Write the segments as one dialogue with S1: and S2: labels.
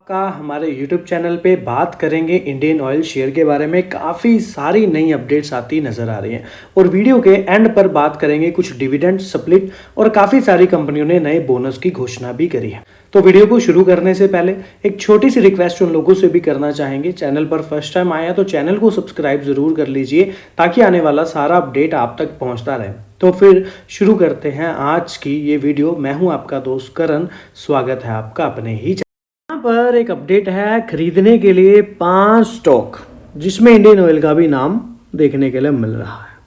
S1: का हमारे YouTube channel पे बात करेंगे इंडियन ऑयल शेयर के बारे में। काफ़ी सारी नई अपडेट्स आती नज़र आ रही हैं और वीडियो के एंड पर बात करेंगे कुछ डिविडेंड स्प्लिट और काफ़ी सारी कंपनियों ने नए बोनस की घोषणा भी करी है। तो वीडियो को शुरू करने से पहले एक छोटी सी रिक्वेस्ट उन लोगों से भी करना चाहेंगे, चैनल पर फर्स्ट टाइम आया तो चैनल को सब्सक्राइब ज़रूर कर लीजिए ताकि आने वाला सारा अपडेट आप तक पहुँचता रहे। तो फिर शुरू करते हैं आज की ये वीडियो। मैं हूँ आपका दोस्त करण, स्वागत है आपका अपने ही। यहाँ पर एक अपडेट है खरीदने के लिए 5 स्टॉक जिसमें इंडियन ऑयल का भी नाम देखने के लिए मिल रहा है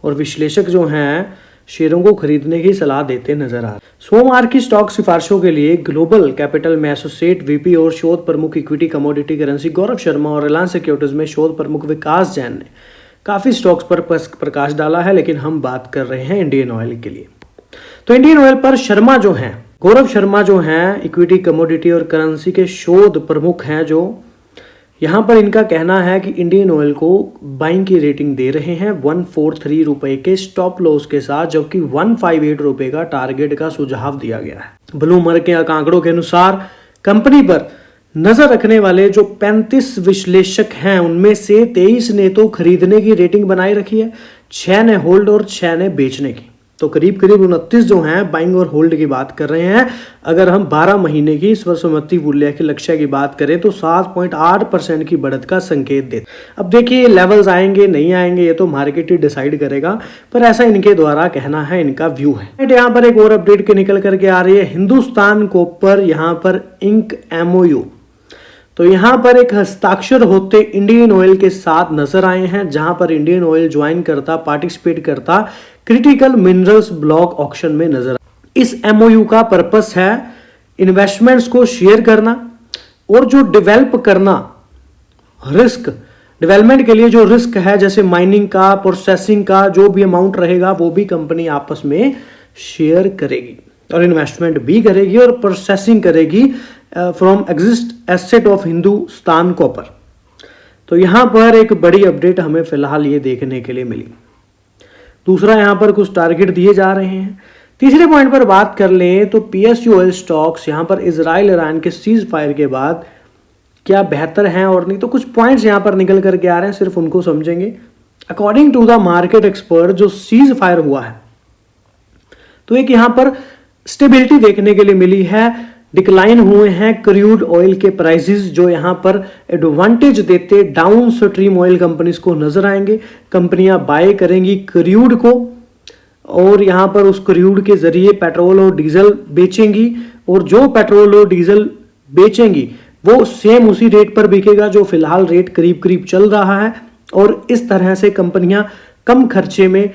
S1: और विश्लेषक जो हैं शेयरों को खरीदने की सलाह देते नजर आ रहे हैं। सोमवार की स्टॉक सिफारिशों के लिए ग्लोबल कैपिटल में एसोसिएट वीपी और शोध प्रमुख equity commodity currency Gaurav Sharma और रिलायंस सिक्योरिटीज में शोध प्रमुख विकास जैन ने काफ़ी स्टॉक्स पर प्रकाश डाला है, लेकिन हम बात कर रहे हैं इंडियन ऑयल के लिए। तो इंडियन ऑयल पर शर्मा जो हैं, गौरव शर्मा जो हैं इक्विटी कमोडिटी और करेंसी के शोध प्रमुख हैं, जो यहाँ पर इनका कहना है कि इंडियन ऑयल को बाइंग की रेटिंग दे रहे हैं 143 रुपए के स्टॉप लॉस के साथ, जबकि 158 रुपए का टारगेट का सुझाव दिया गया है। ब्लूमबर्ग के आंकड़ों के अनुसार कंपनी पर नजर रखने वाले जो 35 विश्लेषक हैं उनमें से 23 ने तो खरीदने की रेटिंग बनाई रखी है, 6 ने होल्ड और 6 ने बेचने की। तो करीब 29 जो हैं बाइंग और होल्ड की बात कर रहे हैं। अगर हम 12 महीने की सर्वसम्मति मूल्य के लक्ष्य की बात करें तो 7.8% की बढ़त का संकेत देते। अब देखिए लेवल्स आएंगे नहीं आएंगे ये तो मार्केट ही डिसाइड करेगा, पर ऐसा इनके द्वारा कहना है, इनका व्यू है। यहाँ पर एक और अपडेट के निकल करके आ रही है हिंदुस्तान कॉपर यहाँ पर इंक MOU। तो यहाँ पर एक हस्ताक्षर होते इंडियन ऑयल के साथ नजर आए हैं, जहां पर इंडियन ऑयल ज्वाइन करता, पार्टिसिपेट करता क्रिटिकल मिनरल्स ब्लॉक ऑक्शन में नजर आया। इस MOU का पर्पस है इन्वेस्टमेंट्स को शेयर करना और जो डेवलप करना, रिस्क डेवलपमेंट के लिए जो रिस्क है जैसे माइनिंग का, प्रोसेसिंग का जो भी अमाउंट रहेगा वो भी कंपनी आपस में शेयर करेगी और इन्वेस्टमेंट भी करेगी और प्रोसेसिंग करेगी from exist asset of Hindustan copper. तो यहां पर एक बड़ी अपडेट हमें फिलहाल ये देखने के लिए मिली। दूसरा यहां पर कुछ टारगेट दिए जा रहे हैं। तीसरे पॉइंट पर बात कर लें तो PSU ऑयल स्टॉक्स यहां पर इजराइल ईरान के सीज फायर के बाद क्या बेहतर हैं और नहीं, तो कुछ पॉइंट्स यहां पर निकल करके आ रहे हैं, सिर्फ उनको समझेंगे। According to the market expert जो सीज फायर हुआ है तो एक यहां पर स्टेबिलिटी देखने के लिए मिली है, डिक्लाइन हुए हैं क्रूड ऑयल के प्राइसेस जो यहां पर एडवांटेज देते डाउन स्ट्रीम ऑयल कंपनीज को नजर आएंगे। कंपनियां बाय करेंगी क्रूड को और यहां पर उस क्रूड के जरिए पेट्रोल और डीजल बेचेंगी और जो पेट्रोल और डीजल बेचेंगी वो सेम उसी रेट पर बिकेगा जो फिलहाल रेट करीब करीब चल रहा है और इस तरह से कंपनियां कम खर्चे में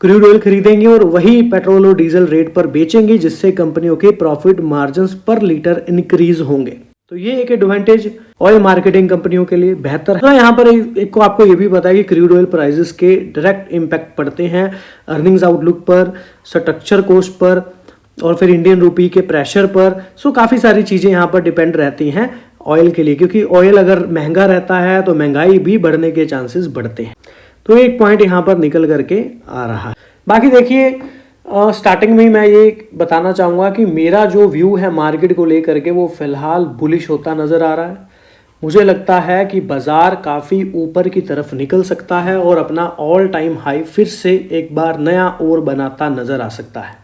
S1: क्रूड ऑयल खरीदेंगे और वही पेट्रोल और डीजल रेट पर बेचेंगे, जिससे कंपनियों के प्रॉफिट मार्जिन्स पर लीटर इंक्रीज होंगे। तो ये एक एडवांटेज ऑयल मार्केटिंग कंपनियों के लिए बेहतर है। तो यहाँ पर एक को आपको ये भी पता है कि क्रूड ऑयल प्राइसेस के डायरेक्ट इंपैक्ट पड़ते हैं अर्निंग्स आउटलुक पर, स्ट्रक्चर कॉस्ट पर और फिर इंडियन रूपी के प्रेशर पर। सो काफ़ी सारी चीज़ें यहाँ पर डिपेंड रहती हैं ऑयल के लिए, क्योंकि ऑयल अगर महंगा रहता है तो महंगाई भी बढ़ने के चांसेस बढ़ते हैं। तो एक पॉइंट यहाँ पर निकल करके आ रहा है। बाकी देखिए स्टार्टिंग में ही मैं ये बताना चाहूँगा कि मेरा जो व्यू है मार्केट को लेकर के वो फिलहाल बुलिश होता नज़र आ रहा है। मुझे लगता है कि बाज़ार काफ़ी ऊपर की तरफ निकल सकता है और अपना ऑल टाइम हाई फिर से एक बार नया और बनाता नज़र आ सकता है।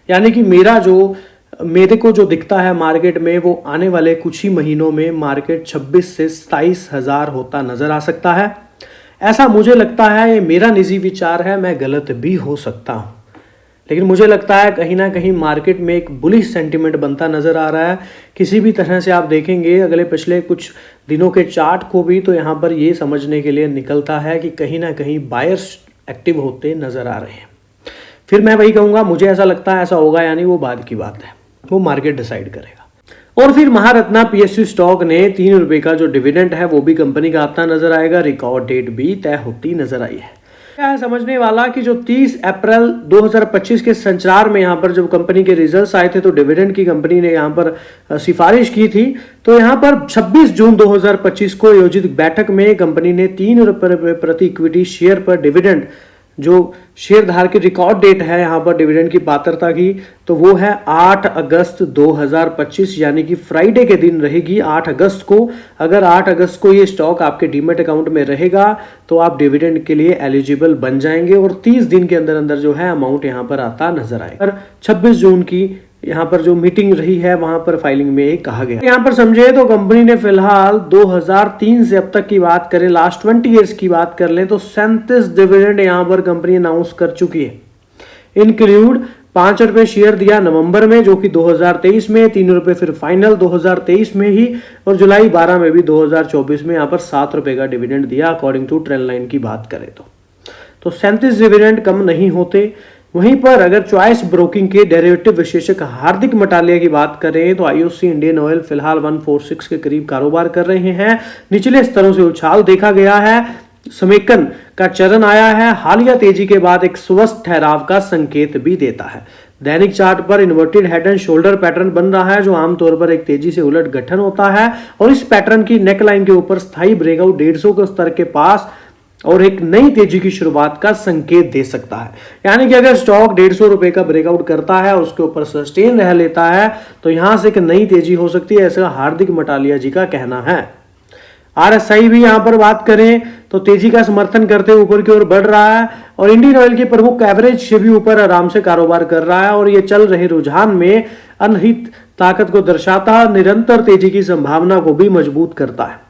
S1: यानी कि मेरे को जो दिखता है मार्केट में वो आने वाले कुछ ही महीनों में मार्केट 26 से 27 हज़ार होता नज़र आ सकता है। ऐसा मुझे लगता है, ये मेरा निजी विचार है, मैं गलत भी हो सकता हूँ, लेकिन मुझे लगता है कहीं ना कहीं मार्केट में एक बुलिश सेंटीमेंट बनता नज़र आ रहा है। किसी भी तरह से आप देखेंगे अगले पिछले कुछ दिनों के चार्ट को भी तो यहाँ पर ये समझने के लिए निकलता है कि कहीं ना कहीं बायर्स एक्टिव होते नज़र आ रहे हैं। फिर मैं वही कहूँगा, मुझे ऐसा लगता है ऐसा होगा यानी वो बाद की बात है, वो मार्केट डिसाइड करेगा। और फिर महारत्ना PSU स्टॉक ने 3 रुपए का जो डिविडेंड है वो भी कंपनी का आता नजर आएगा। रिकॉर्ड डेट भी तय होती नजर आई है। क्या है समझने वाला कि जो 30 अप्रैल 2025 के संचार में यहाँ पर जब कंपनी के रिजल्ट्स आए थे तो डिविडेंड की कंपनी ने यहाँ पर सिफारिश की थी। तो यहाँ पर 26 जून 2025 को आयोजित बैठक में कंपनी ने 3 रुपए प्रति इक्विटी शेयर पर डिविडेंड जो शेयरधार की रिकॉर्ड डेट है यहाँ पर डिविडेंड की पात्रता की, तो वो है 8 अगस्त 2025, यानी कि फ्राइडे के दिन रहेगी 8 अगस्त को। अगर 8 अगस्त को ये स्टॉक आपके डीमेट अकाउंट में रहेगा तो आप डिविडेंड के लिए एलिजिबल बन जाएंगे और 30 दिन के अंदर अंदर जो है अमाउंट यहाँ पर आता नजर आएगा। और 26 जून की यहाँ पर जो मीटिंग रही है वहां पर फाइलिंग में कहा गया। यहाँ पर समझे तो कंपनी ने फिलहाल 2003 से अब तक की बात करें, लास्ट 20 ईयर्स की बात कर लें तो 37 डिविडेंड यहाँ पर कंपनी अनाउंस कर चुकी है। इंक्लूड 5 रुपए शेयर दिया नवंबर में जो कि 2023 में, 3 रुपए फिर फाइनल 2023 में ही, और जुलाई 12 में भी 2024 में यहाँ पर 7 रुपए का डिविडेंड दिया अकॉर्डिंग टू ट्रेंड लाइन की बात करें तो 37 डिविडेंड कम नहीं होते। वहीं पर अगर चॉइस ब्रोकिंग के डेरिवेटिव विशेषज्ञ हार्दिक मटालिया की बात करें तो आईओसी इंडियन ऑयल फिलहाल 146 के करीब कारोबार कर रहे हैं। निचले स्तरों से उछाल देखा गया है, समेकन का चरण आया है, हालिया तेजी के बाद एक स्वस्थ ठहराव का संकेत भी देता है। दैनिक चार्ट पर inverted head and shoulder pattern बन रहा है जो आमतौर पर एक तेजी से उलट गठन होता है और इस पैटर्न की नेकलाइन के ऊपर स्थायी ब्रेकआउट 150 के स्तर के पास और एक नई तेजी की शुरुआत का संकेत दे सकता है। यानी कि अगर स्टॉक 150 रुपए का ब्रेकआउट करता है और उसके ऊपर सस्टेन रह लेता है तो यहां से एक नई तेजी हो सकती है, ऐसा हार्दिक मटालिया जी का कहना है। आरएसआई भी यहां पर बात करें तो तेजी का समर्थन करते हुए ऊपर की ओर बढ़ रहा है और इंडियन ऑयल की प्रमुख एवरेज से भी ऊपर आराम से कारोबार कर रहा है और ये चल रहे रुझान में अनहित ताकत को दर्शाता निरंतर तेजी की संभावना को भी मजबूत करता है।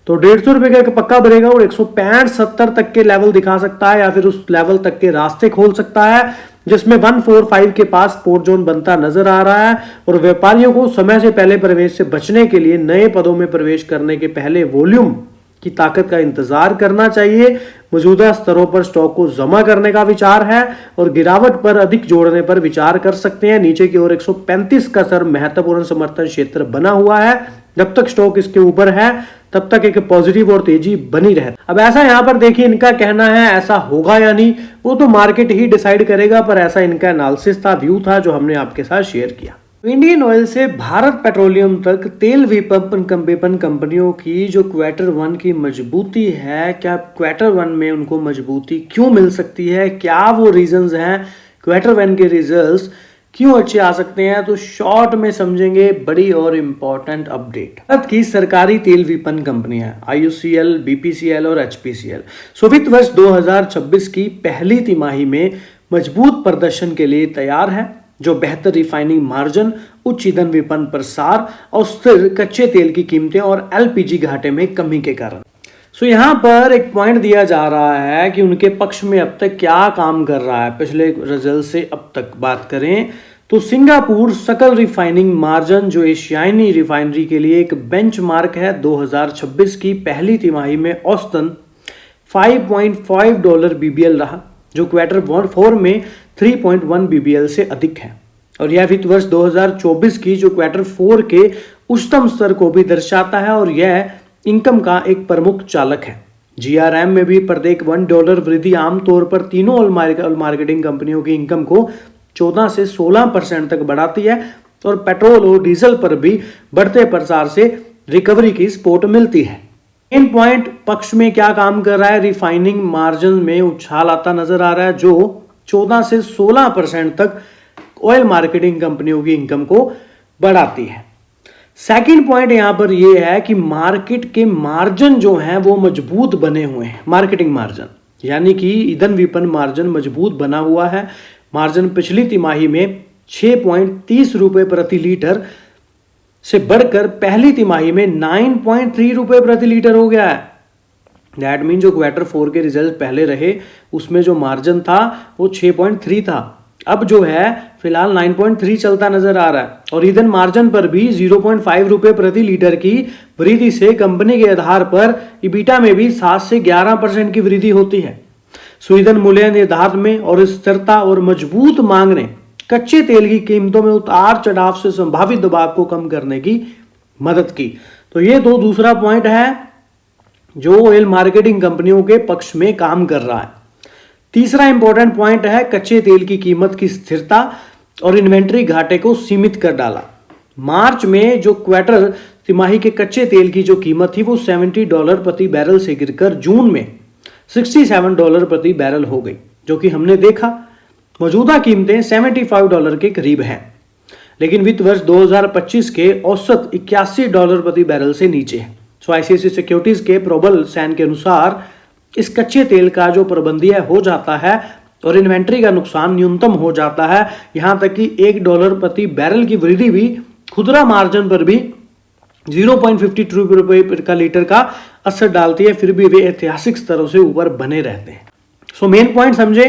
S1: तो 150 रुपए का एक पक्का ब्रेकआउट 165-70 तक के लेवल दिखा सकता है या फिर उस लेवल तक के रास्ते खोल सकता है जिसमें 145 के पास सपोर्ट जोन बनता नजर आ रहा है और व्यापारियों को समय से पहले प्रवेश से बचने के लिए नए पदों में प्रवेश करने के पहले वॉल्यूम की ताकत का इंतजार करना चाहिए। मौजूदा स्तरों पर स्टॉक को जमा करने का विचार है और गिरावट पर अधिक जोड़ने पर विचार कर सकते हैं। नीचे की ओर 135 का स्तर महत्वपूर्ण समर्थन क्षेत्र बना हुआ है। जब तक स्टॉक इसके ऊपर है तब तक एक पॉजिटिव और तेजी बनी रहे। अब ऐसा यहां पर देखिए इनका कहना है, ऐसा होगा या नहीं वो तो मार्केट ही डिसाइड करेगा, पर ऐसा इनका एनालिसिस था, व्यू था जो हमने आपके साथ शेयर किया। इंडियन ऑयल से भारत पेट्रोलियम तक तेल विपणन कंपनियों की जो Q1 की मजबूती है, क्या Q1 में उनको मजबूती क्यों मिल सकती है, क्या वो रीजंस हैं, Q1 के रिजल्ट्स क्यों अच्छे आ सकते हैं, तो शॉर्ट में समझेंगे बड़ी और इंपॉर्टेंट अपडेट। भारत की सरकारी तेल विपणन कंपनियां IOCL, BPCL और HPCL वित्त वर्ष 2026 की पहली तिमाही में मजबूत प्रदर्शन के लिए तैयार है, जो बेहतर रिफाइनिंग मार्जिन, उच्च ईंधन विपणन प्रसार और स्थिर कच्चे तेल की कीमतें और LPG घाटे में कमी के कारण। यहाँ पर एक पॉइंट दिया जा रहा है कि उनके पक्ष में अब तक क्या काम कर रहा है। पिछले रिजल्ट से अब तक बात करें तो सिंगापुर सकल रिफाइनिंग मार्जिन जो एशियाई रिफाइनरी के लिए एक बेंचमार्क है, 2026 की पहली तिमाही में औसतन $5.5 BBL रहा, जो Q4 में 3.1 BBL से अधिक है और यह वित्त वर्ष 2024 की जो Q4 के उच्चतम स्तर को भी दर्शाता है और यह इनकम का एक प्रमुख चालक है। GRM में भी प्रत्येक $1 वृद्धि आमतौर पर तीनों ऑयल मार्केटिंग कंपनियों की इनकम को 14 से 16% तक बढ़ाती है और पेट्रोल और डीजल पर भी बढ़ते प्रसार से रिकवरी की सपोर्ट मिलती है। इन पॉइंट पक्ष में क्या काम कर रहा है, रिफाइनिंग मार्जिन में उछाल आता नजर आ रहा है जो 14 से 16% तक ऑयल मार्केटिंग कंपनियों की इनकम को बढ़ाती है। सेकंड पॉइंट यहां पर यह है कि मार्केट के मार्जिन जो हैं वो मजबूत बने हुए हैं। मार्केटिंग मार्जिन यानी कि ईंधन विपणन मार्जिन मजबूत बना हुआ है। मार्जिन पिछली तिमाही में 6.30 रुपए प्रति लीटर से बढ़कर पहली तिमाही में 9.3 रुपए प्रति लीटर हो गया है। दैट मीन जो Q4 के रिजल्ट पहले रहे उसमें जो मार्जिन था वो 6.3 था, अब जो है फिलहाल 9.3 चलता नजर आ रहा है और ईंधन मार्जिन पर भी 0.5 रुपए प्रति लीटर की वृद्धि से कंपनी के आधार पर ईबिटा में भी 7 से 11% की वृद्धि होती है। ईंधन मूल्य निर्धारण में और स्थिरता और मजबूत मांग ने कच्चे तेल की कीमतों में उतार चढ़ाव से संभावित दबाव को कम करने की मदद की। तो ये दूसरा पॉइंट है जो ऑयल मार्केटिंग कंपनियों के पक्ष में काम कर रहा है। तीसरा इंपॉर्टेंट पॉइंट है कच्चे तेल की कीमत की स्थिरता और इन्वेंट्री घाटे को सीमित कर डाला। मार्च में जो क्वार्टर तिमाही के कच्चे तेल की जो कीमत थी वो $70 प्रति बैरल से गिरकर जून में $67 प्रति बैरल हो गई। जो कि हमने देखा मौजूदा कीमतें $75 के करीब हैं, लेकिन वित्त वर्ष 2025 के औसत $81 प्रति बैरल से नीचे है। सो आईसीआईसी सिक्योरिटीज के प्रोबल सैन के अनुसार इस कच्चे तेल का जो प्रबंधीय हो जाता है और इन्वेंट्री का नुकसान न्यूनतम हो जाता है, यहां तक कि $1 प्रति बैरल की वृद्धि भी खुदरा मार्जिन पर भी 0.52 रुपए का लीटर का असर डालती है, फिर भी वे ऐतिहासिक स्तरों से ऊपर बने रहते हैं। सो मेन पॉइंट समझे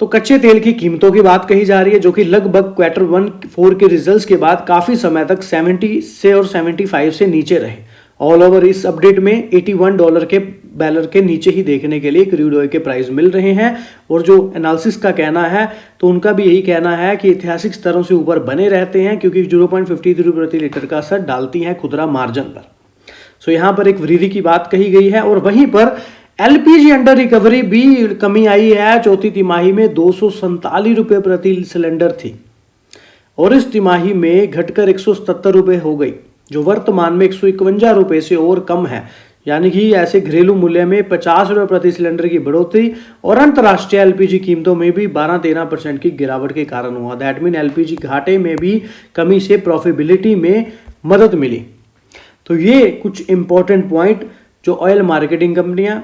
S1: तो कच्चे तेल की कीमतों की बात कही जा रही है, जो कि लगभग Q1 के रिजल्ट्स के बाद काफी समय तक 70 से और 75 से नीचे रहे। ऑल ओवर इस अपडेट में $81 के बैरल के नीचे ही देखने के लिए क्रूड ऑयल के प्राइस मिल रहे हैं, और जो एनालिसिस का कहना है तो उनका भी यही कहना है कि ऐतिहासिक स्तरों से ऊपर बने रहते हैं, क्योंकि 0.53 प्रति लीटर का असर डालती हैं खुदरा मार्जिन पर। सो यहाँ पर एक वृद्धि की बात कही गई है, और वहीं पर एलपीजी अंडर रिकवरी भी कमी आई है। चौथी तिमाही में 247 रुपये प्रति सिलेंडर थी और इस तिमाही में घटकर 177 रुपये हो गई, जो वर्तमान में 151 रुपये से और कम है। यानी कि ऐसे घरेलू मूल्य में 50 रुपये प्रति सिलेंडर की बढ़ोतरी और अंतर्राष्ट्रीय एलपीजी कीमतों में भी 12-13% की गिरावट के कारण हुआ। दैट मीन एलपीजी घाटे में भी कमी से प्रॉफिटेबिलिटी में मदद मिली। तो ये कुछ इंपॉर्टेंट पॉइंट जो ऑयल मार्केटिंग कंपनियां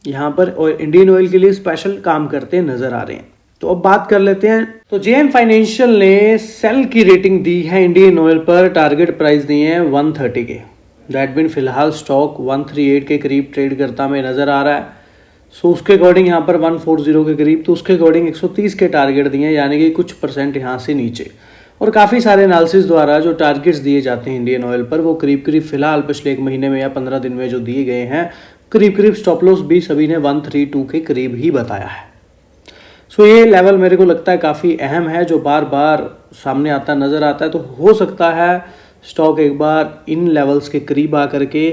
S1: यहाँ पर इंडियन ऑयल के लिए स्पेशल काम करते नजर आ रहे हैं। तो अब बात कर लेते हैं। तो जेएम फाइनेंशियल ने सेल की रेटिंग दी है इंडियन ऑयल पर, टारगेट प्राइस दिए हैं 130 के। दैट मीन फिलहाल स्टॉक 138 के करीब ट्रेड करता में नजर आ रहा है। सो उसके अकॉर्डिंग यहाँ पर 140 के करीब, तो उसके अकॉर्डिंग 130 के टारगेट दिए हैं, यानी कि कुछ परसेंट यहाँ से नीचे। और काफ़ी सारे एनालिसिस द्वारा जो टारगेट्स दिए जाते हैं इंडियन ऑयल पर, वो करीब करीब फिलहाल पिछले एक महीने में या 15 दिन में जो दिए गए हैं, करीब करीब स्टॉप लॉस भी सभी ने 132 के करीब ही बताया है। सो ये लेवल मेरे को लगता है काफ़ी अहम है, जो बार बार सामने आता नज़र आता है। तो हो सकता है स्टॉक एक बार इन लेवल्स के करीब आकर के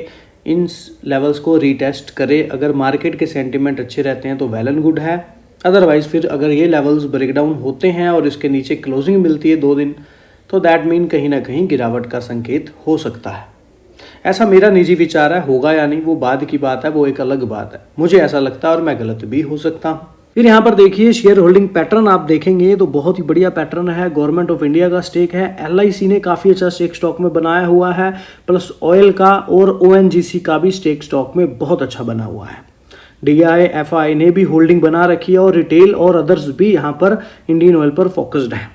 S1: इन लेवल्स को रीटेस्ट करे। अगर मार्केट के सेंटिमेंट अच्छे रहते हैं तो वेल एंड गुड है, अदरवाइज फिर अगर ये लेवल्स ब्रेकडाउन होते हैं और इसके नीचे क्लोजिंग मिलती है 2 दिन, तो दैट मीन कहीं ना कहीं गिरावट का संकेत हो सकता है। ऐसा मेरा निजी विचार है, होगा या नहीं वो बाद की बात है, वो एक अलग बात है। मुझे ऐसा लगता है और मैं गलत भी हो सकता हूँ। फिर यहाँ पर देखिए शेयर होल्डिंग पैटर्न आप देखेंगे तो बहुत ही बढ़िया पैटर्न है। गवर्नमेंट ऑफ इंडिया का स्टेक है, एलआईसी ने काफ़ी अच्छा स्टेक स्टॉक में बनाया हुआ है, प्लस ऑयल का और ओएनजीसी का भी स्टेक स्टॉक में बहुत अच्छा बना हुआ है। डीआई एफआई ने भी होल्डिंग बना रखी है और रिटेल और अदर्स भी यहाँ पर इंडियन ऑयल पर फोकस्ड है।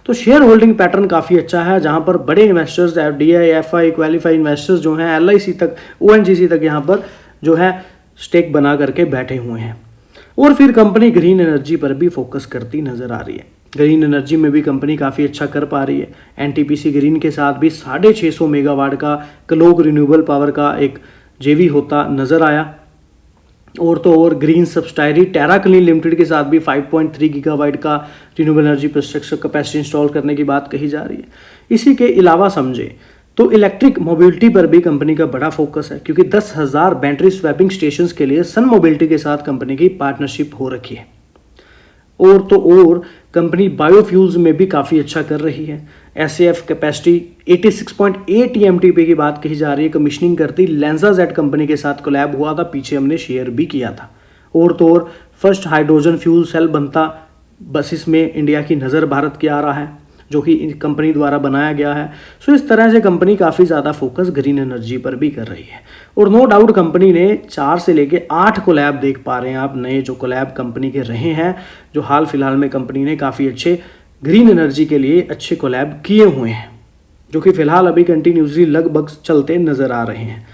S1: तो शेयर होल्डिंग पैटर्न काफ़ी अच्छा है, जहाँ पर बड़े investors DI FI qualified investors जो हैं एलआईसी तक ओएनजीसी तक यहाँ पर जो है स्टेक बना करके बैठे हुए हैं। और फिर कंपनी ग्रीन एनर्जी पर भी फोकस करती नजर आ रही है। ग्रीन एनर्जी में भी कंपनी काफ़ी अच्छा कर पा रही है। एनटीपीसी ग्रीन के साथ भी 650 मेगावाट का क्लोक रिन्यूएबल पावर का एक जेवी होता नजर आया। और तो और ग्रीन सब्सटायरी टेरा क्लीन लिमिटेड के साथ भी 5.3 गीगावाट का renewable energy infrastructure capacity install करने की बात कही जा रही है। इसी के अलावा समझे तो इलेक्ट्रिक मोबिलिटी पर भी कंपनी का बड़ा फोकस है, क्योंकि 10,000 बैटरी स्वैपिंग स्टेशंस के लिए सन मोबिलिटी के साथ कंपनी की पार्टनरशिप हो रखी है। और तो और कंपनी बायोफ्यूल्स में भी काफ़ी अच्छा कर रही है। एसएएफ कैपेसिटी 86.8 TMTP की बात कही जा रही है। कमीशनिंग करती LanzaJet कंपनी के साथ कोलैब हुआ था, पीछे हमने शेयर भी किया था। और तो और फर्स्ट हाइड्रोजन फ्यूल सेल बनता बस इसमें इंडिया की नज़र भारत की आ रहा है, जो कि कंपनी द्वारा बनाया गया है। सो इस तरह से कंपनी काफ़ी ज़्यादा फोकस ग्रीन एनर्जी पर भी कर रही है। और नो डाउट कंपनी ने 4 से लेके 8 कोलैब देख पा रहे हैं आप, नए जो कोलैब कंपनी के रहे हैं, जो हाल फिलहाल में कंपनी ने काफ़ी अच्छे ग्रीन एनर्जी के लिए अच्छे कोलैब किए हुए हैं, जो कि फिलहाल अभी कंटिन्यूसली लगभग चलते नज़र आ रहे हैं।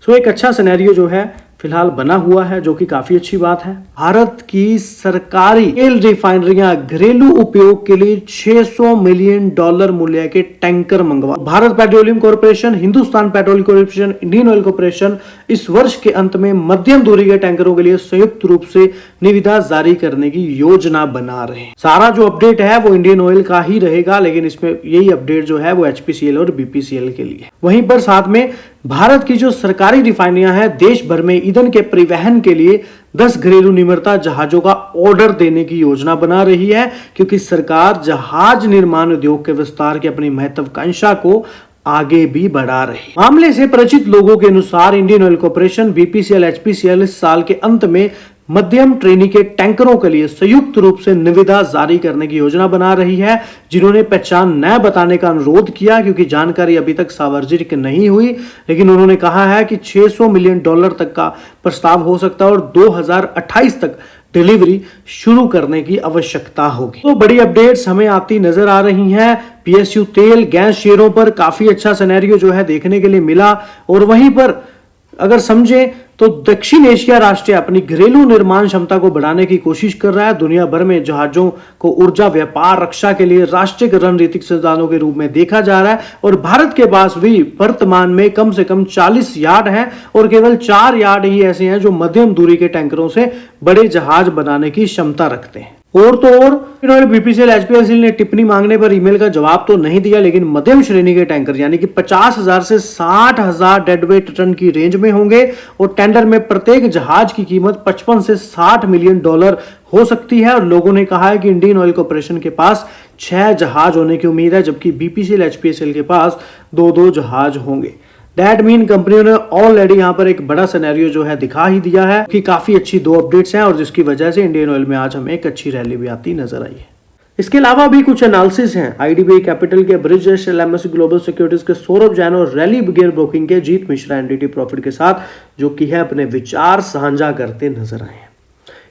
S1: सो एक अच्छा सिनेरियो जो है फिलहाल बना हुआ है, जो कि काफी अच्छी बात है। भारत की सरकारी तेल रिफाइनरियां घरेलू उपयोग के लिए $600 मिलियन मूल्य के टैंकर मंगवा। Bharat petroleum corporation, Hindustan petroleum corporation, Indian oil corporation इस वर्ष के अंत में मध्यम दूरी के टैंकरों के लिए संयुक्त रूप से निविदा जारी करने की योजना बना रहे हैं। सारा जो अपडेट है वो इंडियन ऑयल का ही रहेगा, लेकिन इसमें यही अपडेट जो है वो एचपीसीएल और बीपीसीएल के लिए। वहीं पर साथ में भारत की जो सरकारी रिफाइनरियां हैं देश भर में ईंधन के परिवहन के लिए 10 घरेलू निर्माता जहाजों का ऑर्डर देने की योजना बना रही है, क्योंकि सरकार जहाज निर्माण उद्योग के विस्तार की अपनी महत्वाकांक्षा को आगे भी बढ़ा रही है। मामले से परिचित लोगों के अनुसार Indian oil corporation, BPCL, HPCL इस साल के अंत में मध्यम श्रेणी के टैंकरों के लिए संयुक्त रूप से निविदा जारी करने की योजना बना रही है, जिन्होंने पहचान न बताने का अनुरोध किया क्योंकि जानकारी अभी तक सार्वजनिक नहीं हुई। लेकिन उन्होंने कहा है कि $600 मिलियन तक का प्रस्ताव हो सकता है और 2028 तक डिलीवरी शुरू करने की आवश्यकता होगी। तो बड़ी अपडेट्स हमें आती नजर आ रही हैं। पीएसयू तेल गैस शेयरों पर काफी अच्छा सिनेरियो जो है देखने के लिए मिला। और वहीं पर अगर समझें तो दक्षिण एशिया राष्ट्र अपनी घरेलू निर्माण क्षमता को बढ़ाने की कोशिश कर रहा है। दुनिया भर में जहाजों को ऊर्जा, व्यापार, रक्षा के लिए राष्ट्रीय रणनीतिक संसाधनों के रूप में देखा जा रहा है। और भारत के पास भी वर्तमान में कम से कम 40 यार्ड हैं और केवल 4 यार्ड ही ऐसे हैं जो मध्यम दूरी के टैंकरों से बड़े जहाज बनाने की क्षमता रखते हैं। और तो और बीपीसीएल एचपीएल ने टिप्पणी मांगने पर ईमेल का जवाब तो नहीं दिया, लेकिन मध्यम श्रेणी के टैंकर यानी कि 50,000 से 60,000 डेडवेट टन की रेंज में होंगे और टेंडर में प्रत्येक जहाज की कीमत $55 से $60 मिलियन हो सकती है। और लोगों ने कहा है कि इंडियन ऑयल कॉर्पोरेशन के पास 6 जहाज होने की उम्मीद है, जबकि बीपीसीएल एचपीएल के पास 2-2 जहाज होंगे। दैट मीन कंपनियों ने ऑलरेडी यहाँ पर एक बड़ा सिनेरियो जो है दिखा ही दिया है कि काफी अच्छी 2 अपडेट्स हैं और जिसकी वजह से इंडियन ऑयल में आज हमें एक अच्छी रैली भी आती नजर आई है। इसके अलावा भी कुछ एनालिसिस हैं। आईडीबीआई कैपिटल के ब्रिजेश, एलएमएस ग्लोबल सिक्योरिटीज के सौरभ जैन और रैली गियर ब्रोकिंग के जीत मिश्रा एनडीटी प्रॉफिट के साथ जो कि है अपने विचार साझा करते नजर आए।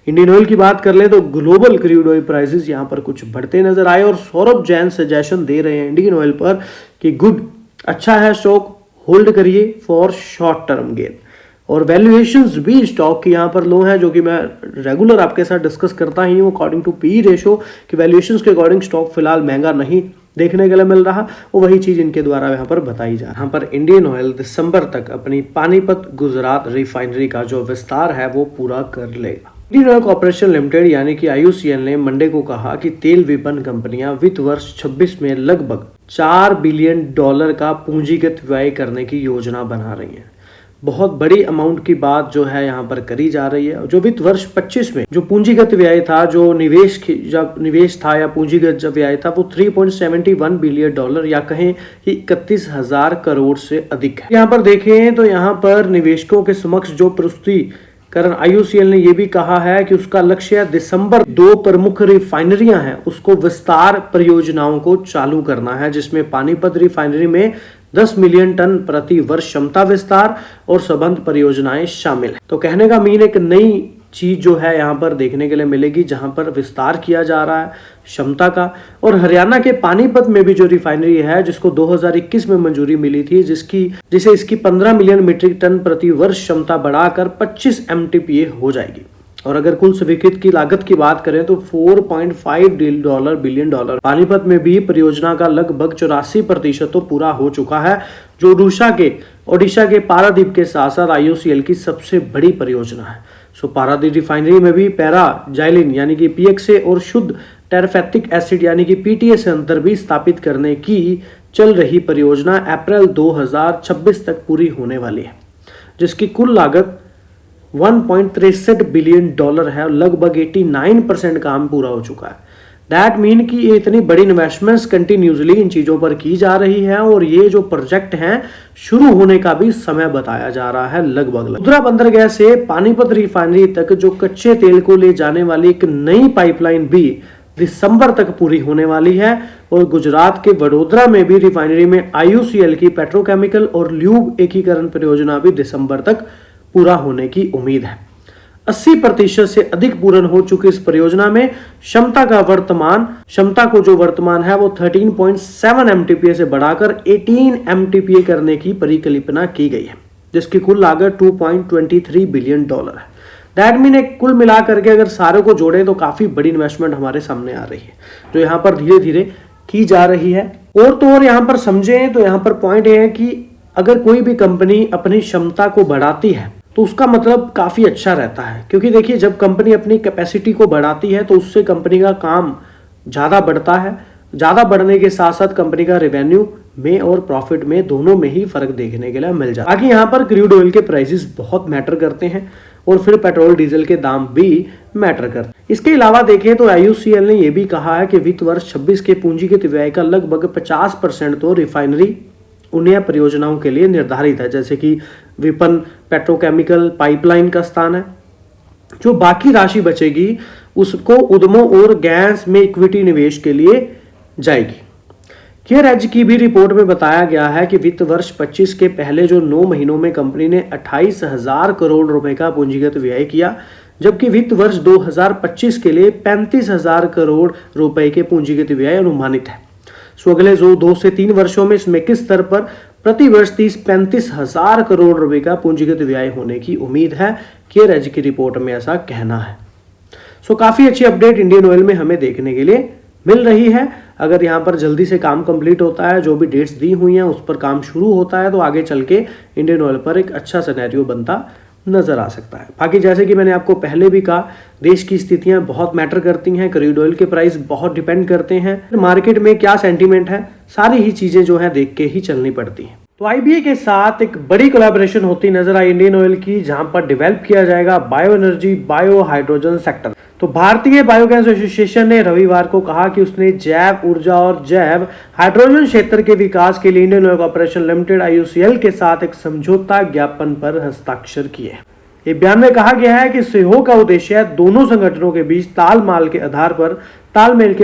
S1: इंडियन ऑयल की बात कर ले तो ग्लोबल क्रूड ऑयल प्राइसेस यहां पर कुछ बढ़ते नजर आए और सौरभ जैन सजेशन दे रहे हैं इंडियन ऑयल पर कि गुड, अच्छा है स्टॉक, होल्ड करिए फॉर शॉर्ट टर्म गेन। और वैल्यूएशंस भी स्टॉक की यहाँ पर लो है, जो कि मैं रेगुलर आपके साथ डिस्कस करता ही हूँ अकॉर्डिंग टू पी रेशो कि वैल्यूएशंस के अकॉर्डिंग स्टॉक फिलहाल महंगा नहीं देखने के लिए मिल रहा। और वही चीज इनके द्वारा यहाँ पर बताई जा रही है। यहाँ पर इंडियन ऑयल दिसंबर तक अपनी पानीपत गुजरात रिफाइनरी का जो विस्तार है वो पूरा कर लेगा। इंडियन ऑयल कॉर्पोरेशन लिमिटेड यानी कि आईओसीएल ने मंडे को कहा कि तेल विपणन कंपनियां वित्त वर्ष 26 में लगभग $4 बिलियन का पूंजीगत व्यय करने की योजना बना रही हैं। बहुत बड़ी अमाउंट की बात जो है यहाँ पर करी जा रही है। जो वित्त वर्ष 25 में जो पूंजीगत व्यय था, जो निवेश था या पूंजीगत जब व्यय था, वो $3.71 बिलियन या कहें कि 31,000 करोड़ से अधिक है। यहाँ पर देखें तो यहाँ पर निवेशकों के समक्ष जो प्रस्तुतिकरण आईओसीएल ने यह भी कहा है कि उसका लक्ष्य दिसंबर 2 प्रमुख रिफाइनरियां हैं उसको विस्तार परियोजनाओं को चालू करना है, जिसमें पानीपत रिफाइनरी में 10 मिलियन टन प्रति वर्ष क्षमता विस्तार और संबंध परियोजनाएं शामिल है। तो कहने का मीन एक नई चीज जो है यहाँ पर देखने के लिए मिलेगी, जहां पर विस्तार किया जा रहा है क्षमता का। और हरियाणा के पानीपत में भी जो रिफाइनरी है जिसको 2021 में मंजूरी मिली थी, जिसे इसकी 15 मिलियन मीट्रिक टन प्रति वर्ष क्षमता बढ़ाकर 25 MTPA हो जाएगी। और अगर कुल स्वीकृत की लागत की बात करें तो $4.5 बिलियन। पानीपत में भी परियोजना का लगभग 84% तो पूरा हो चुका है, जो ओडिशा के पारादीप के साथ साथ आईओसीएल की सबसे बड़ी परियोजना है। सो पारादीप रिफाइनरी में भी पैराजाइलिन यानी कि PXA और शुद्ध टेरफेक्टिक एसिड यानी कि PTA संयंत्र भी स्थापित करने की चल रही परियोजना अप्रैल 2026 तक पूरी होने वाली है, जिसकी कुल लागत $1.63 बिलियन है। लगभग 89% काम पूरा हो चुका है। दैट मीन कि ये इतनी बड़ी इन्वेस्टमेंट्स कंटिन्यूसली इन चीजों पर की जा रही है और ये जो प्रोजेक्ट हैं शुरू होने का भी समय बताया जा रहा है लगभग। मुद्रा बंदरगाह से पानीपत रिफाइनरी तक जो कच्चे तेल को ले जाने वाली एक नई पाइपलाइन भी दिसंबर तक पूरी होने वाली है। और गुजरात के वडोदरा में भी रिफाइनरी में आईओसीएल की पेट्रोकेमिकल और ल्यूब एकीकरण परियोजना भी दिसंबर तक पूरा होने की उम्मीद है। 80% से अधिक पूर्ण हो चुकी इस परियोजना में क्षमता को जो वर्तमान है वो 13.7 MTPA से बढ़ाकर 18 MTPA करने की परिकल्पना की गई है, जिसकी कुल लागत $2.23 बिलियन है। दैट मीन एक कुल मिलाकर के अगर सारे को जोड़े तो काफी बड़ी इन्वेस्टमेंट हमारे सामने आ रही है, जो यहाँ पर धीरे धीरे की जा रही है। और तो और यहाँ पर समझें तो यहाँ पर पॉइंट ये है कि अगर कोई भी कंपनी अपनी क्षमता को बढ़ाती है तो उसका मतलब काफी अच्छा रहता है, क्योंकि देखिए जब कंपनी अपनी कैपेसिटी को बढ़ाती है तो उससे कंपनी का काम ज्यादा बढ़ता है। ज्यादा बढ़ने के साथ साथ कंपनी का रेवेन्यू में और प्रॉफिट में दोनों में ही फर्क देखने के लिए मिल जाता है। बाकी यहाँ पर क्रूड ऑयल के प्राइसेस बहुत मैटर करते हैं और फिर पेट्रोल डीजल के दाम भी मैटर करते हैं। इसके अलावा देखें तो आईओसीएल ने यह भी कहा है कि वित्त वर्ष 26 के पूंजीगत व्यय का लगभग 50% तो रिफाइनरी उन्नयन परियोजनाओं के लिए निर्धारित है, जैसे कि विपणन, पेट्रोकेमिकल, पाइपलाइन का स्थान है। जो बाकी राशि बचेगी उसको उद्यमों और गैस में इक्विटी निवेश के लिए जाएगी। केयर एज की भी रिपोर्ट में बताया गया है कि वित्त वर्ष 25 के पहले जो 9 महीनों में कंपनी ने 28,000 करोड़ रुपए का पूंजीगत व्यय किया, जबकि वित्त वर्ष 2025 के लिए 35,000 करोड़ रुपए के पूंजीगत व्यय अनुमानित है। सो अगले 2 से 3 वर्षों में इसमें किस स्तर पर प्रति वर्ष 30-35,000 करोड़ रुपए का पूंजीगत व्यय होने की उम्मीद है। केयर एज की रिपोर्ट में ऐसा कहना है। सो काफी अच्छी अपडेट इंडियन ऑयल में हमें देखने के लिए मिल रही है। अगर यहाँ पर जल्दी से काम कंप्लीट होता है, जो भी डेट्स दी हुई हैं उस पर काम शुरू होता है, तो आगे चल के इंडियन ऑयल पर एक अच्छा सिनेरियो बनता नजर आ सकता है। बाकी जैसे कि मैंने आपको पहले भी कहा, देश की स्थितियां बहुत मैटर करती हैं, क्रूड ऑयल के प्राइस बहुत डिपेंड करते हैं, मार्केट में क्या सेंटीमेंट है, सारी ही चीजें जो है देख के ही चलनी पड़ती हैं। तो आईबीए के साथ एक बड़ी कोलैबोरेशन होती नजर आई इंडियन ऑयल की, जहां पर डेवलप किया जाएगा bio energy, bio hydrogen sector. तो भारतीय बायोगैस एसोसिएशन ने रविवार को कहा कि उसने जैव ऊर्जा और जैव हाइड्रोजन क्षेत्र के विकास के लिए Indian oil corporation limited IOCL के साथ एक समझौता ज्ञापन पर हस्ताक्षर किए। ये बयान में कहा गया है कि सहयोग का उद्देश्य दोनों संगठनों के बीच तालमेल के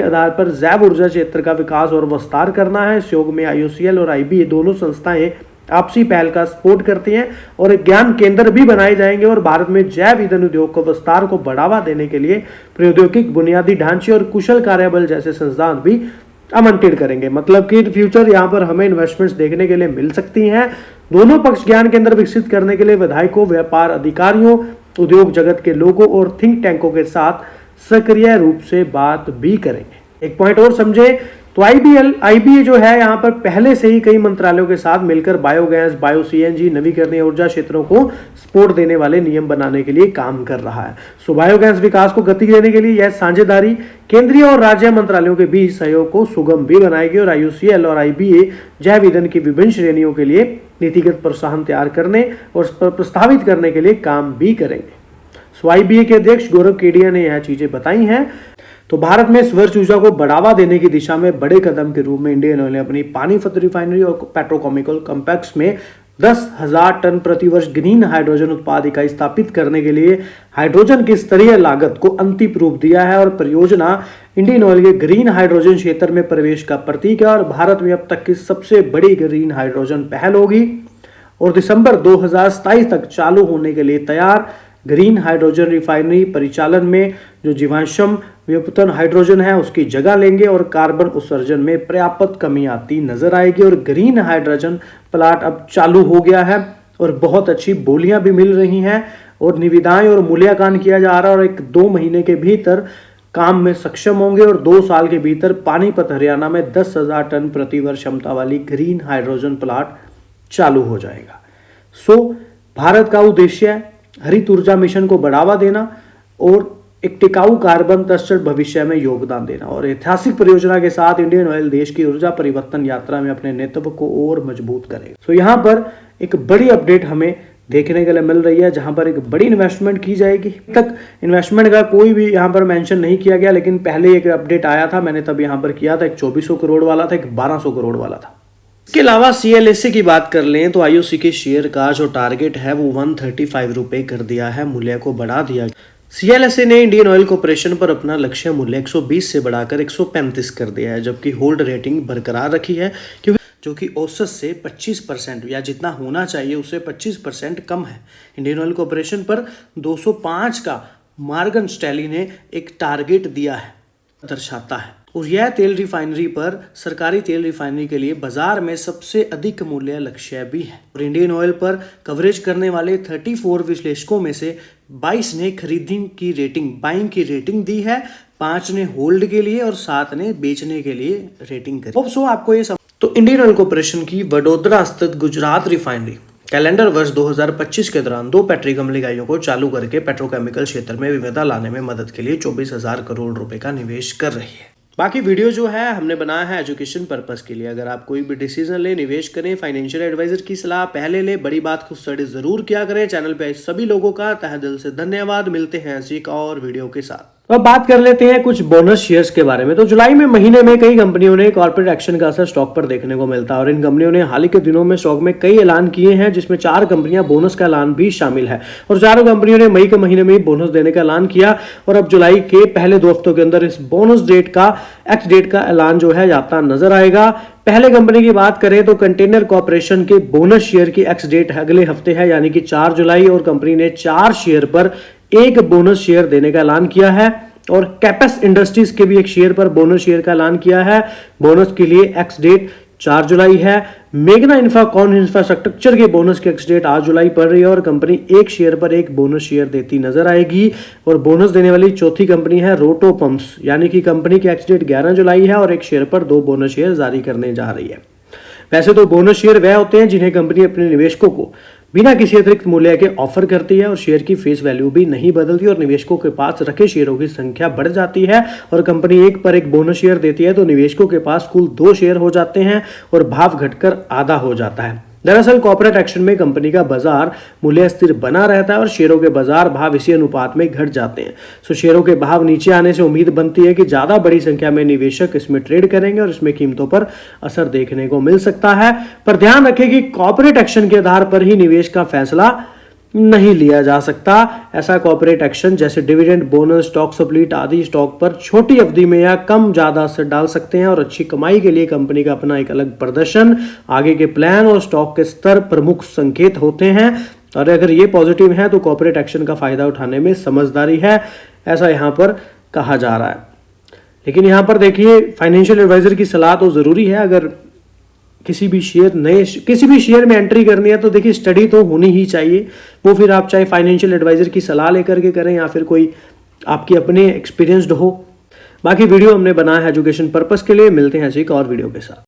S1: आधार पर जैव ऊर्जा क्षेत्र का विकास और विस्तार करना है। सहयोग में IOCL और IBA दोनों संस्थाएं आपसी पहल का सपोर्ट करती हैं और ज्ञान केंद्र भी बनाए जाएंगे और भारत में जैव ईंधन उद्योग को विस्तार को बढ़ावा देने के लिए प्रौद्योगिक बुनियादी ढांचे और कुशल कार्यबल जैसे संस्थान भी आवंटित करेंगे। मतलब कि फ्यूचर यहाँ पर हमें इन्वेस्टमेंट्स देखने के लिए मिल सकती हैं। दोनों पक्ष ज्ञान केंद्र विकसित करने के लिए विधायकों, व्यापार अधिकारियों, उद्योग जगत के लोगों और थिंक टैंकों के साथ सक्रिय रूप से बात भी करेंगे। एक पॉइंट और समझे तो IBA जो है यहाँ पर पहले से ही कई मंत्रालयों के साथ मिलकर बायोगैस, बायो CNG, नवीकरणीय ऊर्जा क्षेत्रों को सपोर्ट देने वाले नियम बनाने के लिए काम कर रहा है। सो बायोगैस विकास को गति देने के लिए यह साझेदारी केंद्रीय और राज्य मंत्रालयों के बीच सहयोग को सुगम भी बनाएगी और IOCL और IBA जैव ईंधन की विभिन्न श्रेणियों के लिए नीतिगत प्रोत्साहन तैयार करने और प्रस्तावित करने के लिए काम भी करेंगे। सो IBA के अध्यक्ष गौरव केडिया ने यह चीजें बताई हैं। तो भारत में स्वच्छ ऊर्जा को बढ़ावा देने की दिशा में बड़े कदम के रूप में इंडियन ऑयल ने अपनी पानीपत रिफाइनरी और पेट्रोकेमिकल कॉम्प्लेक्स में 10,000 टन प्रति वर्ष ग्रीन हाइड्रोजन उत्पाद इकाई स्थापित करने के लिए हाइड्रोजन की स्तरीय लागत को अंतिम रूप दिया है और परियोजना इंडियन ऑयल के ग्रीन हाइड्रोजन क्षेत्र में प्रवेश का प्रतीक है और भारत में अब तक की सबसे बड़ी ग्रीन हाइड्रोजन पहल होगी और दिसंबर 2027 तक चालू होने के लिए तैयार। ग्रीन हाइड्रोजन रिफाइनरी परिचालन में जो जीवाश्म व्युत्पन्न हाइड्रोजन है उसकी जगह लेंगे और कार्बन उत्सर्जन में पर्याप्त कमी आती नजर आएगी और ग्रीन हाइड्रोजन प्लांट अब चालू हो गया है और बहुत अच्छी बोलियां भी मिल रही हैं और निविदाएं और मूल्यांकन किया जा रहा है और 1-2 महीने के भीतर काम में सक्षम होंगे और 2 साल के भीतर पानीपत हरियाणा में 10,000 टन प्रति वर्ष क्षमता वाली ग्रीन हाइड्रोजन प्लांट चालू हो जाएगा। सो भारत का उद्देश्य है हरित ऊर्जा मिशन को बढ़ावा देना और एक टिकाऊ कार्बन तटस्थ भविष्य में योगदान देना और ऐतिहासिक परियोजना के साथ इंडियन ऑयल देश की ऊर्जा परिवर्तन यात्रा में अपने नेतृत्व को और मजबूत करेगा। सो यहाँ पर एक बड़ी अपडेट हमें देखने के लिए मिल रही है जहां पर एक बड़ी इन्वेस्टमेंट की जाएगी। तक इन्वेस्टमेंट का कोई भी यहाँ पर मेंशन नहीं किया गया, लेकिन पहले एक अपडेट आया था, मैंने तब यहाँ पर किया था, एक 2400 करोड़ वाला था, एक 1200 करोड़ वाला था। इसके अलावा CLSA की बात कर लें तो IOC के शेयर का जो टारगेट है वो 135 रुपए कर दिया है, मूल्य को बढ़ा दिया। CLSA ने इंडियन ऑयल कॉर्पोरेशन पर अपना लक्ष्य मूल्य 120 से बढ़ाकर 135 कर दिया है, जबकि होल्ड रेटिंग बरकरार रखी है क्योंकि जो कि औसत से 25% या जितना होना चाहिए उससे 25% कम है। इंडियन ऑयल कॉर्पोरेशन पर 205 का मॉर्गन स्टैनली ने एक टारगेट दिया है, दर्शाता है, और यह तेल रिफाइनरी पर सरकारी तेल रिफाइनरी के लिए बाजार में सबसे अधिक मूल्य लक्ष्य भी है। और इंडियन ऑयल पर कवरेज करने वाले 34 विश्लेषकों में से 22 ने खरीदी की रेटिंग, बाइंग की रेटिंग दी है, 5 ने होल्ड के लिए और 7 ने बेचने के लिए रेटिंग करी। सो आपको ये तो इंडियन ऑयल कॉर्पोरेशन की वडोदरा स्थित गुजरात रिफाइनरी कैलेंडर वर्ष 2025 के दौरान 2 पेट्रोकेमिकल इकाइयों को चालू करके पेट्रोकेमिकल क्षेत्र में विविधता लाने में मदद के लिए 24,000 करोड़ रुपए का निवेश कर रही है। बाकी वीडियो जो है हमने बनाया है एजुकेशन पर्पस के लिए। अगर आप कोई भी डिसीजन ले, निवेश करें, फाइनेंशियल एडवाइजर की सलाह पहले ले, बड़ी बात को स्टडी जरूर किया करें। चैनल पे सभी लोगों का तहे दिल से धन्यवाद। मिलते हैं ऐसी एक और वीडियो के साथ। तो अब बात कर लेते हैं कुछ बोनस शेयर्स के बारे में। तो जुलाई में महीने में कई कंपनियों ने कॉर्पोरेट एक्शन का असर स्टॉक पर देखने को मिलता है और इन कंपनियों ने हाल ही के दिनों में स्टॉक में कई ऐलान किए हैं, जिसमें 4 कंपनियां बोनस का ऐलान भी शामिल है और चारों कंपनियों ने मई के महीने में बोनस देने का ऐलान किया और अब जुलाई के पहले 2 हफ्तों के अंदर इस बोनस एक्स डेट का ऐलान जो है आता नजर आएगा। पहले कंपनी की बात करें तो कंटेनर कॉर्पोरेशन के बोनस शेयर की एक्स डेट अगले हफ्ते है, यानी कि 4 जुलाई, और कंपनी ने 4 शेयर पर 1 बोनस शेयर देने का ऐलान किया है और कैपेस इंडस्ट्रीज के भी 1 शेयर पर बोनस शेयर का ऐलान किया है। बोनस के लिए एक्स डेट 4 जुलाई है। मेघना इंफ्राकॉन इंफ्रास्ट्रक्चर के बोनस की एक्स डेट 8 जुलाई पड़ रही है और कंपनी 1 शेयर पर 1 बोनस शेयर देती नजर आएगी। और बोनस देने वाली चौथी कंपनी है रोटो पंप्स, यानी कि कंपनी की एक्स डेट 11 जुलाई है और 1 शेयर पर 2 बोनस शेयर जारी करने जा रही है। वैसे तो बोनस शेयर वह होते हैं जिन्हें कंपनी अपने निवेशकों को बिना किसी अतिरिक्त मूल्य के ऑफर करती है और शेयर की फेस वैल्यू भी नहीं बदलती और निवेशकों के पास रखे शेयरों की संख्या बढ़ जाती है और कंपनी 1 पर 1 बोनस शेयर देती है तो निवेशकों के पास कुल 2 शेयर हो जाते हैं और भाव घटकर आधा हो जाता है। दरअसल कॉर्पोरेट एक्शन में कंपनी का बाजार मूल्य स्थिर बना रहता है और शेयरों के बाजार भाव इसी अनुपात में घट जाते हैं। सो शेयरों के भाव नीचे आने से उम्मीद बनती है कि ज्यादा बड़ी संख्या में निवेशक इसमें ट्रेड करेंगे और इसमें कीमतों पर असर देखने को मिल सकता है। पर ध्यान रखें कि कॉर्पोरेट एक्शन के आधार पर ही निवेश का फैसला नहीं लिया जा सकता। ऐसा कॉर्पोरेट एक्शन जैसे डिविडेंड, बोनस, स्टॉक स्प्लिट आदि स्टॉक पर छोटी अवधि में या कम ज्यादा असर डाल सकते हैं और अच्छी कमाई के लिए कंपनी का अपना एक अलग प्रदर्शन, आगे के प्लान और स्टॉक के स्तर प्रमुख संकेत होते हैं। और अगर ये पॉजिटिव है तो कॉर्पोरेट एक्शन का फायदा उठाने में समझदारी है, ऐसा यहां पर कहा जा रहा है। लेकिन यहां पर देखिए, फाइनेंशियल एडवाइजर की सलाह तो जरूरी है। अगर किसी भी शेयर में एंट्री करनी है तो देखिए स्टडी तो होनी ही चाहिए। वो फिर आप चाहे फाइनेंशियल एडवाइजर की सलाह लेकर के करें या फिर कोई आपकी अपने एक्सपीरियंस्ड हो। बाकी वीडियो हमने बनाया है एजुकेशन पर्पस के लिए। मिलते हैं ऐसे एक और वीडियो के साथ।